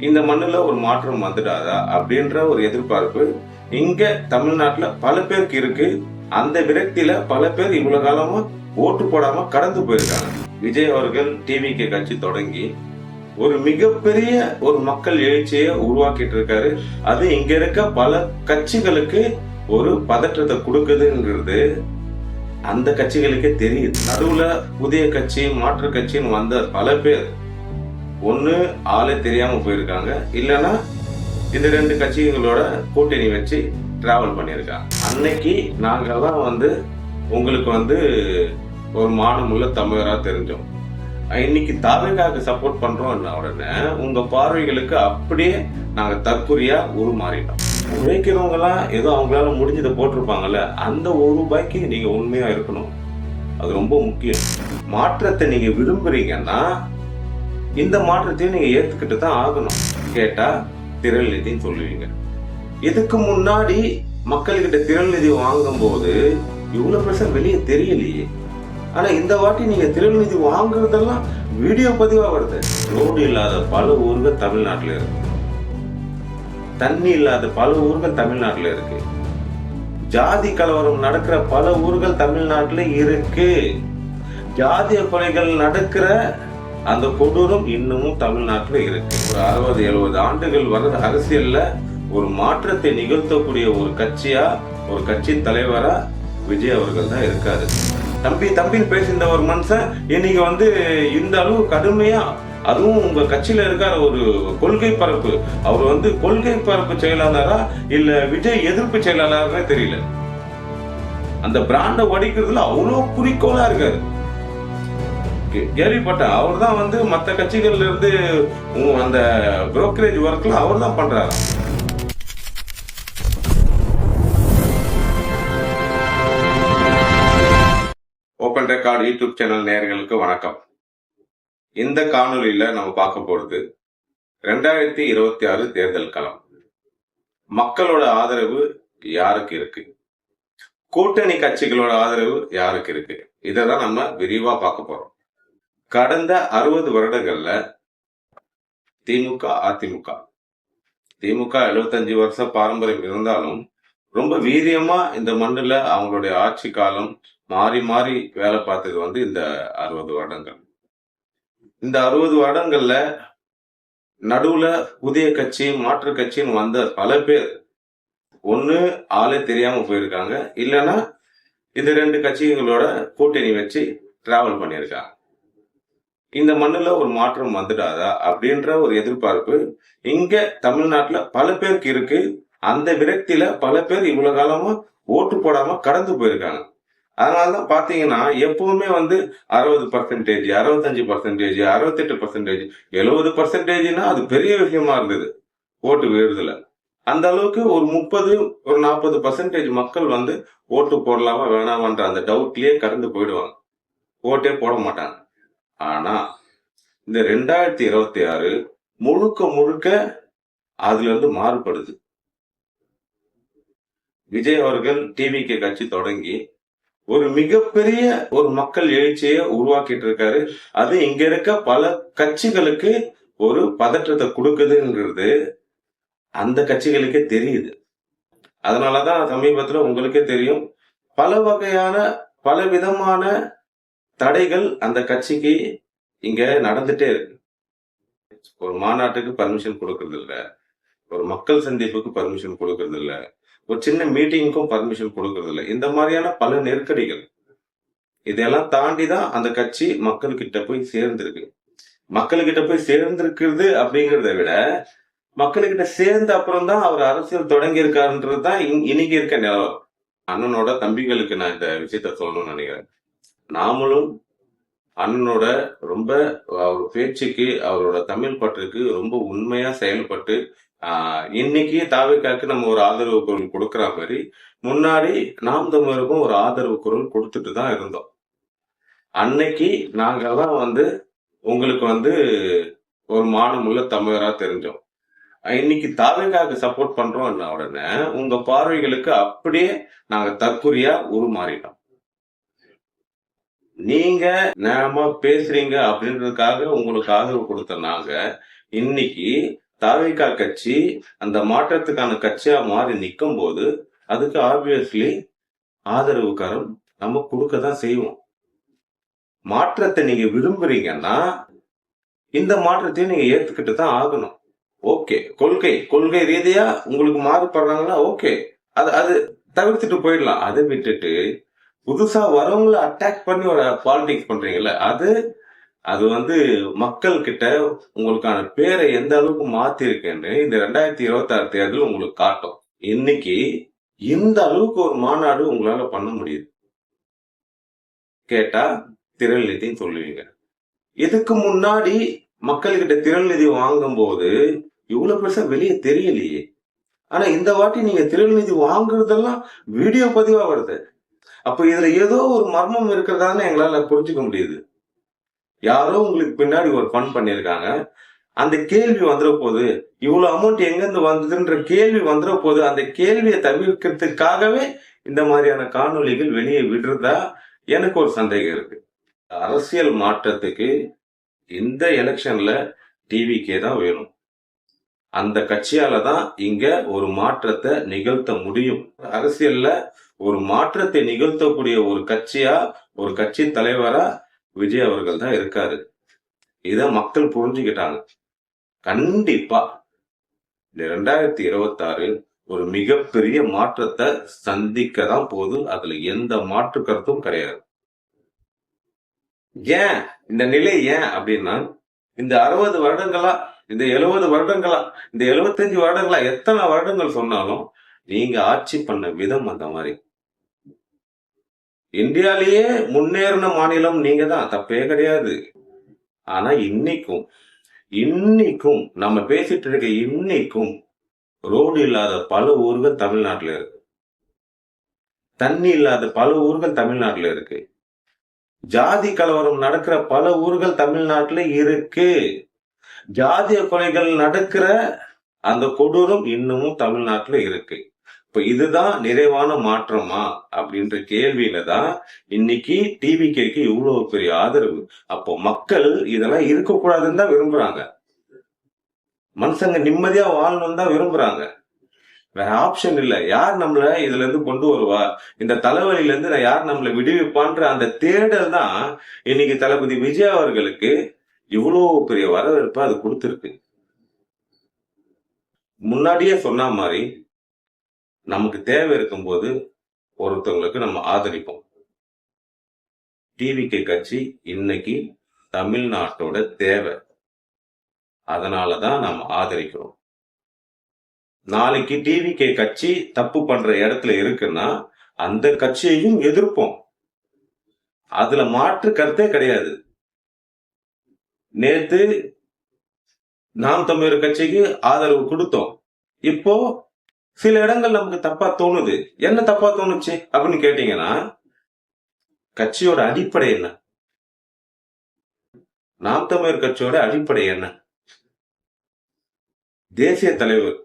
இந்த மண்ணுல ஒரு மாற்றம் வந்துடாதா அப்படின்ற ஒரு எதிர்பார்ப்பு இங்க தமிழ்நாட்டுல பல பேருக்கு இருக்கு. அந்த விரக்தியில பல பேர் இவ்வளவு காலமா ஓட்டு போடாம கடந்து போயிருக்காங்க. விஜய் அவர்கள் டிவிகே கட்சி தொடங்கி ஒரு மிகப்பெரிய ஒரு மக்கள் எழுச்சியை உருவாக்கிட்டு இருக்காரு. அது இங்க இருக்க பல கட்சிகளுக்கு ஒரு பதற்றத்தை கொடுக்குதுங்கிறது அந்த கட்சிகளுக்கே தெரியுது. நடுவுல புதிய கட்சி மாற்று கட்சின்னு வந்த பல பேர் ஒண்ணு ஆளே தெரியாம போயிருக்காங்க, இல்லைன்னா இந்த ரெண்டு கட்சிகளோட கூட்டணி வச்சு டிராவல் பண்ணியிருக்காங்க. அன்னைக்கு நாங்க தான் உங்களுக்கு ஒரு மானமுள்ள தமிழரா தெரிஞ்சோம். இன்னைக்கு தாவேகாவுக்கு சப்போர்ட் பண்றோம் உடனே உங்க பார்வைகளுக்கு அப்படியே நாங்க தற்குறியா உருமாறிட்டோம். உழைக்கிறவங்க எல்லாம் ஏதோ அவங்களால முடிஞ்சதை போட்டிருப்பாங்கல்ல, அந்த ஒரு ரூபாய்க்கு நீங்க உண்மையா இருக்கணும். அது ரொம்ப முக்கியம். மாற்றத்தை நீங்க விரும்புறீங்கன்னா இந்த மாற்றத்தையும் நீங்க ஏத்துக்கிட்டு தான் ஆகணும். கேட்டா திரள் நிதின்னு சொல்லுவீங்க. இதுக்கு முன்னாடி மக்கள்கிட்ட திரள் நிதி வாங்கும் போது இவ்வளவு பிரச்சனை வெளியே தெரியலையே. ஆனா இந்த வாட்டி நீங்க திரள் நிதி வாங்குறதெல்லாம் வீடியோ பதிவா வருது. ரோடு இல்லாத பல ஊர்கள் தமிழ்நாட்டுல இருக்கு, தண்ணி இல்லாத பல ஊர்கள் தமிழ்நாட்டுல இருக்கு, ஜாதி கலவரம் நடக்கிற பல ஊர்கள் தமிழ்நாட்டுல இருக்கு, ஜாதிய கொலைகள் நடக்கிற அந்த கொடூரம் இன்னமும் தமிழ்நாட்டுல இருக்கு. ஒரு 60-70 ஆண்டுகள் வர அரசியல்ல ஒரு மாற்றத்தை நிகழ்த்தக்கூடிய ஒரு கட்சியா, ஒரு கட்சி தலைவரா விஜய் அவர்கள் தான் இருக்காரு. தம்பின்னு பேசியிருந்த ஒரு மனுஷன் இன்னைக்கு இந்த அளவு கடுமையா, அதுவும் உங்க கட்சியில இருக்கார ஒரு கொள்கை பரப்பு, அவர் கொள்கை பரப்பு செயலாளரா இல்ல விஜய் எதிர்ப்பு செயலாளரா தெரியல. அந்த பிராண்ட வடிக்கிறதுல அவ்வளவு குறிக்கோளா இருக்காரு. கேள்விப்பட்டேன். அவர் தான் மற்ற கட்சிகள்ல இருந்து அந்த புரோக்கரேஜ் ஒர்க்ல அவர் தான் பண்றாரு. ஓபன் ரெக்கார்ட் யூடியூப் சேனல் நேயர்களுக்கு வணக்கம். இந்த காணொலியில நம்ம பார்க்க போறது 2026 தேர்தல் களம். மக்களோட ஆதரவு யாருக்கு இருக்கு, கூட்டணி கட்சிகளோட ஆதரவு யாருக்கு இருக்கு, இதான் நம்ம விரிவா பார்க்க போறோம். கடந்த 60 வருடங்கள்ல திமுக அதிமுக 75 வருஷ பாரம்பரியம் இருந்தாலும் ரொம்ப வீரியமா இந்த மண்ணுல அவங்களுடைய ஆட்சி காலம் மாறி மாறி வேலை பார்த்தது இந்த 60 வருடங்கள். இந்த 60 வருடங்கள்ல நடுவுல புதிய கட்சி மாற்று கட்சின்னு வந்த பல பேர் ஒண்ணு ஆளே தெரியாம போயிருக்காங்க, இல்லைன்னா இந்த ரெண்டு கட்சிகளோட கூட்டணி வச்சு டிராவல் பண்ணியிருக்காங்க. இந்த மண்ணுல ஒரு மாற்றம் வந்துடாதா அப்படின்ற ஒரு எதிர்பார்ப்பு இங்க தமிழ்நாட்டுல பல பேருக்கு இருக்கு. அந்த விரக்தியில பல பேர் இவ்வளவு காலமா ஓட்டு போடாம கடந்து போயிருக்காங்க. அதனாலதான் பாத்தீங்கன்னா எப்பவுமே 60%, 65%, 68%, 70%, அது பெரிய விஷயமா இருந்தது ஓட்டு விழுறதுல. அந்த அளவுக்கு ஒரு 30, ஒரு 40% மக்கள் ஓட்டு போடலாமா வேணாமன்ற அந்த டவுட்லயே கடந்து போயிடுவாங்க, ஓட்டே போட மாட்டாங்க. ஆனா இந்த 2026 முழுக்க முழுக்க அதுல மாறுபடுது. விஜய் அவர்கள் டிவிகே கட்சி தொடங்கி ஒரு மிகப்பெரிய ஒரு மக்கள் எழுச்சியை உருவாக்கிட்டு இருக்காரு. அது இங்க இருக்க பல கட்சிகளுக்கு ஒரு பதற்றத்தை கொடுக்குதுங்கிறது அந்த கட்சிகளுக்கே தெரியுது. அதனாலதான் சமீபத்துல உங்களுக்கே தெரியும், பல வகையான பல விதமான தடைகள் அந்த கட்சிக்கு இங்க நடந்துட்டே இருக்கு. ஒரு மாநாட்டுக்கு பர்மிஷன் கொடுக்கறது இல்ல, ஒரு மக்கள் சந்திப்புக்கு பர்மிஷன் கொடுக்கறது இல்ல, ஒரு சின்ன மீட்டிங்க்கும் பர்மிஷன் கொடுக்கறது இல்ல. இந்த மாதிரியான பல நெருக்கடிகள், இதெல்லாம் தாண்டிதான் அந்த கட்சி மக்கள்கிட்ட போய் சேர்ந்திருக்கு. மக்கள்கிட்ட போய் சேர்ந்திருக்கிறது அப்படிங்கறத விட மக்கள்கிட்ட சேர்ந்த அப்புறம் தான் அவர் அரசியல் தொடங்கி இருக்காருன்றதுதான் இன்னைக்கு இருக்க நிலவரம். அண்ணனோட தம்பிகளுக்கு நான் இந்த விஷயத்த சொல்லணும்னு நினைக்கிறேன். நாமளும் அண்ணனோட ரொம்ப அவர் பேச்சுக்கு, அவரோட தமிழ் பற்றுக்கு ரொம்ப உண்மையா செயல்பட்டு இன்னைக்கு தாவேகாக்கு நம்ம ஒரு ஆதரவு குரல் கொடுக்கற மாதிரி முன்னாடி நாம் தமிழருக்கும் ஒரு ஆதரவு குரல் கொடுத்துட்டு தான் இருந்தோம். அன்னைக்கு நாங்க தான் உங்களுக்கு ஒரு மானமுள்ள தமிழரா தெரிஞ்சோம். இன்னைக்கு தாவேகாக்கு சப்போர்ட் பண்றோம் உடனே உங்க பார்வைகளுக்கு அப்படியே நாங்க தற்குறியா உருமாறிட்டோம். நீங்க நேரமா பேசுறீங்க அப்படின்றதுக்காக உங்களுக்கு ஆதரவு கொடுத்த நாங்க இன்னைக்கு தாவேகா கட்சி அந்த மாற்றத்துக்கான கட்சியா மாறி நிற்கும் போது அதுக்கு ஆப்வியஸ்லி ஆதரவு கரம் நம்ம கொடுக்கதான் செய்வோம். மாற்றத்தை நீங்க விரும்புறீங்கன்னா இந்த மாற்றத்தையும் நீங்க ஏத்துக்கிட்டு தான் ஆகணும். ஓகே, கொள்கை ரீதியா உங்களுக்கு மாறுபடுறாங்களா, ஓகே, அது தவிர்த்துட்டு போயிடலாம். அதை விட்டுட்டு புதுசா வரவங்களை அட்டாக் பண்ணி ஒரு பாலிடிக்ஸ் பண்றீங்கல்ல, அது மக்கள் கிட்ட உங்களுக்கான பேரை எந்த அளவுக்கு மாத்தி இருக்குன்னு இந்த 2026 தேர்தல் உங்களுக்கு காட்டும். இன்னைக்கு இந்த அளவுக்கு ஒரு மாநாடு உங்களால பண்ண முடியுது கேட்டா திரள் நிதின்னு சொல்லுவீங்க. இதுக்கு முன்னாடி மக்கள்கிட்ட திரள் நிதி வாங்கும் போது இவ்வளவு பெருசா வெளியே தெரியலையே. ஆனா இந்த வாட்டி நீங்க திரள் நிதி வாங்குறதெல்லாம் வீடியோ பதிவா வருது. அப்ப இதுல ஏதோ ஒரு மர்மம் இருக்கிறதான்னு எங்களால புரிஞ்சுக்க முடியுது. யாரோ உங்களுக்கு பின்னாடி ஒரு ஃபன் பண்ணிருக்காங்க. அந்த கேள்வி வந்துட போது, இவ்வளவு அமௌண்ட் எங்க இருந்து வந்ததுன்ற கேள்வி வந்துட போது, அந்த கேள்வியை தவிர்க்கிறதுக்காகவே இந்த மாதிரியான காணொலிகள் வெளியே விடுறதா எனக்கு ஒரு சந்தேகம் இருக்கு. அரசியல் மாற்றத்துக்கு இந்த எலெக்ஷன்ல டிவிக்கே தான் வேணும். அந்த கட்சியால தான் இங்க ஒரு மாற்றத்தை நிகழ்த்த முடியும். அரசியல்ல ஒரு மாற்றத்தை நிகழ்த்தக்கூடிய ஒரு கட்சியா, ஒரு கட்சி தலைவரா விஜய் அவர்கள் தான் இருக்காரு. இத மக்கள் புரிஞ்சுக்கிட்டாங்க. கண்டிப்பா இந்த 2026 ஒரு மிகப்பெரிய மாற்றத்தை சந்திக்க தான் போது. அதுல எந்த மாற்று கருத்தும் கிடையாது. ஏன் இந்த நிலை ஏன் அப்படின்னா, இந்த 60 வருடங்களா, இந்த 70 வருடங்களா, இந்த 75 வருடங்களா, எத்தனை வருடங்கள் சொன்னாலும் நீங்க ஆட்சி பண்ண விதம் அந்த மாதிரி. இந்தியாலேயே முன்னேறின மாநிலம் நீங்க தான், தப்பே கிடையாது. ஆனா இன்னைக்கும் நம்ம பேசிட்டு இருக்க இன்னைக்கும் ரோடு இல்லாத பல ஊர்கள் தமிழ்நாட்டுல இருக்கு. தண்ணி இல்லாத பல ஊர்கள் தமிழ்நாட்டுல இருக்கு. ஜாதி கலவரம் நடக்கிற பல ஊர்கள் தமிழ்நாட்டுல இருக்கு. ஜாதிய கொலைகள் நடக்கிற அந்த கொடூரம் இன்னமும் தமிழ்நாட்டுல இருக்கு. இப்ப இதுதான் நிறைவான மாற்றமா அப்படின்ற கேள்வியில தான் இன்னைக்கு டிவிகேக்கு இவ்வளவு பெரிய ஆதரவு. அப்போ மக்கள் இதெல்லாம் இருக்கக்கூடாதுன்னு தான் விரும்புறாங்க. மனுஷங்க நிம்மதியா வாழணும் தான் விரும்புறாங்க. வேற ஆப்ஷன் இல்ல. யார் நம்மள இதுல இருந்து கொண்டு வருவா, இந்த தலைவலியில இருந்து யார் நம்மளை விடுவிப்பான்ற அந்த தேடல் தான் இன்னைக்கு தளபதி விஜய் அவர்களுக்கு இவ்வளவு பெரிய வரவேற்பு அது கொடுத்திருக்கு. முன்னாடியே சொன்ன மாதிரி நமக்கு தேவை இருக்கும்போது ஒருத்தவங்களுக்கு நம்ம ஆதரிப்போம். டிவிகே கட்சி இன்னைக்கு தமிழ்நாட்டோட தேவை. அதனாலதான் நம்ம ஆதரிக்கிறோம். நாளைக்கு டிவிகே கட்சி தப்பு பண்ற இடத்துல இருக்குன்னா அந்த கட்சியையும் எதிர்ப்போம். அதுல மாற்று கருத்தே கிடையாது. நேத்து நாம் தமிழர் கட்சிக்கு ஆதரவு கொடுத்தோம். இப்போ சில இடங்கள் நமக்கு தப்பா தோணுது. என்ன தப்பா தோணுச்சு அப்படின்னு கேட்டீங்கன்னா, கட்சியோட அடிப்படை என்ன? நாம் தமிழர் கட்சியோட அடிப்படை என்ன? தேசிய தலைவர்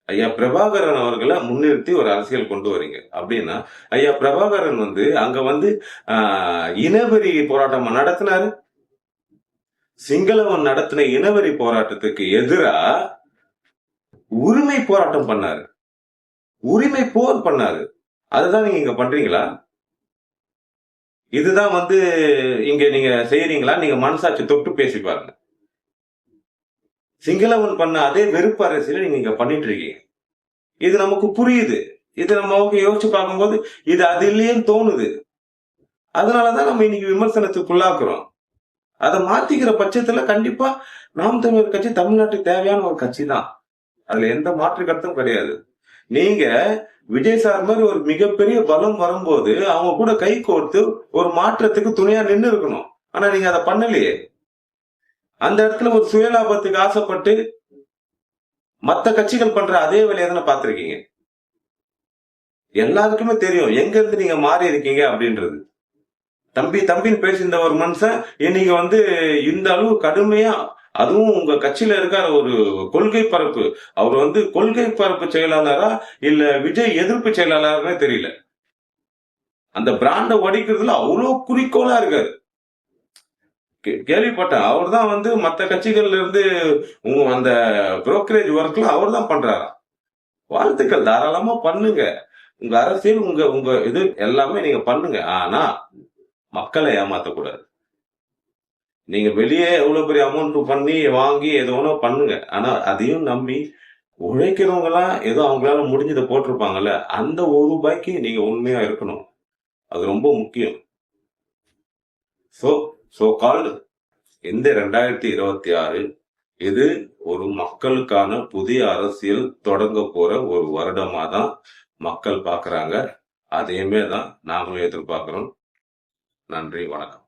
ஐயா பிரபாகரன் அவர்களை முன்னிறுத்தி ஒரு அரசியல் கொண்டு வரீங்க அப்படின்னா, ஐயா பிரபாகரன் அங்க இனவெறி போராட்டம் நடத்தினாரு. சிங்களவன் நடத்தின இனவெறி போராட்டத்துக்கு எதிரா உரிமை போராட்டம் பண்ணாரு, உரிமை போர் பண்ணாரு. அதுதான் நீங்க இங்க பண்றீங்களா? இதுதான் இங்க நீங்க செய்யறீங்களா? நீங்க மனசாட்சி தொட்டு பேசி பாருங்க. சிங்களவன் பண்ண அதே வெறுப்பு அரசியல நீங்க இங்க பண்ணிட்டு இருக்கீங்க. இது நமக்கு புரியுது. இது நம்ம யோசிச்சு பார்க்கும்போது இது அது இல்லையேன்னு தோணுது. அதனாலதான் நம்ம இன்னைக்கு விமர்சனத்துக்குள்ளாக்குறோம். அதை மாத்திக்கிற பட்சத்துல கண்டிப்பா நாம் தமிழர் கட்சி தமிழ்நாட்டுக்கு தேவையான ஒரு கட்சி தான். அதுல எந்த மாற்று கருத்தும் கிடையாது. நீங்க விஜய் சார் மாதிரி ஒரு மிகப்பெரிய பலம் வரும்போது அவங்க கூட கை கோர்த்து ஒரு மாற்றத்துக்கு துணையா நின்று இருக்கணும். ஆனா நீங்க அதை பண்ணலையே. அந்த இடத்துல ஒரு சுயலாபத்துக்கு ஆசைப்பட்டு மத்த கட்சிகள் பண்ற அதே வேலையை தானே பார்த்திருக்கீங்க. எல்லாருக்குமே தெரியும் எங்க இருந்து நீங்க மாறி இருக்கீங்க அப்படின்றது. தம்பின்னு பேசியிருந்த ஒரு மனுஷன் இன்னைக்கு இந்த அளவு கடுமையா, அதுவும் உங்க கட்சியில இருக்கார ஒரு கொள்கை பரப்பு, அவர் கொள்கை பரப்பு செயலாளரா இல்ல விஜய் எதிர்ப்பு செயலாளரே தெரியல. அந்த பிராண்ட உடைக்கிறதுல அவ்வளவு குறிக்கோளா இருக்காரு. கேள்விப்பட்டேன். அவர் தான் வந்து மத்த கட்சிகள்ல இருந்து அந்த புரோக்கரேஜ் ஒர்க்ல அவர் தான் பண்றாராம். வாழ்த்துக்கள், தாராளமா பண்ணுங்க. உங்க அரசியல், உங்க உங்க இது எல்லாமே நீங்க பண்ணுங்க. ஆனா மக்களை ஏமாத்தக்கூடாது. நீங்க வெளியே எவ்வளவு பெரிய அமௌண்ட் பண்ணி வாங்கி எது வேணா பண்ணுங்க. ஆனா அதையும் நம்பி உழைக்கிறவங்க எல்லாம் ஏதோ அவங்களால முடிஞ்சதை போட்டிருப்பாங்கல்ல, அந்த ₹1 நீங்க உண்மையா இருக்கணும். அது ரொம்ப முக்கியம். சோ கால்டு இந்த 2026 இது ஒரு மக்களுக்கான புதிய அரசியல் தொடங்க போற ஒரு வருடமா தான் மக்கள் பாக்குறாங்க. அதையுமே தான் நாங்களும் எதிர்பார்க்கிறோம். நன்றி, வணக்கம்.